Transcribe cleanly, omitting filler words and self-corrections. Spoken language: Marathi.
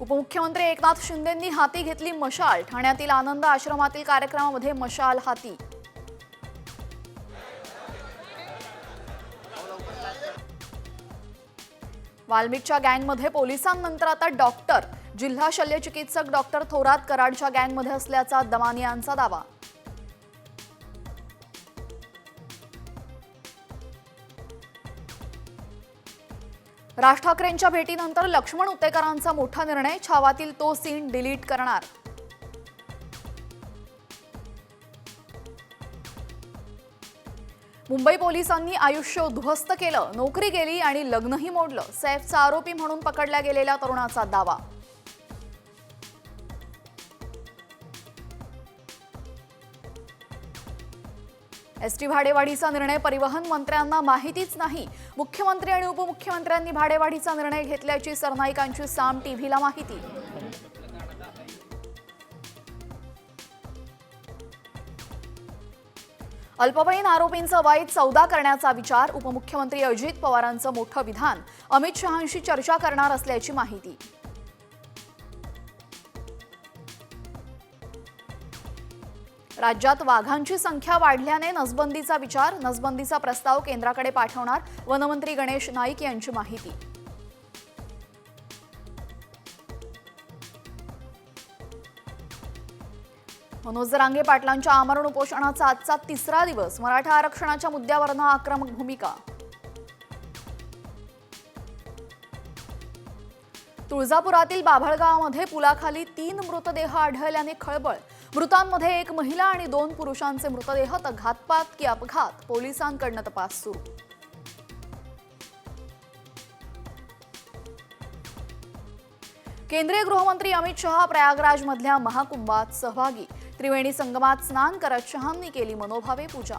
उपमुख्यमंत्री एकनाथ शिंदेंनी हाती घेतली मशाल। ठाण्यातील आनंद आश्रमातील कार्यक्रमामध्ये मशाल हाती। वाल्मिकच्या गँगमध्ये पोलिसांनंतर आता डॉक्टर। जिल्हा शल्यचिकित्सक डॉक्टर थोरात कराडच्या गँगमध्ये असल्याचा दमानी यांचा दावा। राज ठाकरेंच्या भेटीनंतर लक्ष्मण उत्तेकरांचा मोठा निर्णय। छावातील तो सीन डिलीट करणार। मुंबई पोलिसांनी आयुष्य उद्ध्वस्त केलं, नोकरी गेली आणि लग्नही मोडलं। सैफचा आरोपी म्हणून पकडल्या गेलेल्या तरुणाचा दावा। एसटी भाडेवाढीचा निर्णय परिवहन मंत्र्यांना माहितीच नाही। मुख्यमंत्री आणि उपमुख्यमंत्र्यांनी भाडेवाढीचा निर्णय घेतल्याची सरनाईकांची साम टीव्हीला माहिती। अल्पवयीन आरोपींचा वैध सौदा करण्याचा विचार। उपमुख्यमंत्री अजित पवारांचं मोठं विधान। अमित शहांशी चर्चा करणार असल्याची माहिती। राज्यात वाघांची संख्या वाढल्याने नसबंदीचा विचार। नसबंदीचा प्रस्ताव केंद्राकडे पाठवणार। वनमंत्री गणेश नाईक यांची माहिती। मनोज जरांगे पाटलांच्या आमरण उपोषणाचा आजचा तिसरा दिवस। मराठा आरक्षणाच्या मुद्द्यावरनं आक्रमक भूमिका। तुळजापुरातील बाभळगावामध्ये पुलाखाली 3 मृतदेह आढळल्याने खळबळ। मृतांमध्ये एक महिला आणि 2 पुरुषांचे मृतदेह। तर घातपात की अपघात, पोलिसांकडून तपास सुरू। केंद्रीय गृहमंत्री अमित शहा प्रयागराजमधल्या महाकुंभात सहभागी। त्रिवेणी संगमात स्नान करत शहांनी केली मनोभावे पूजा।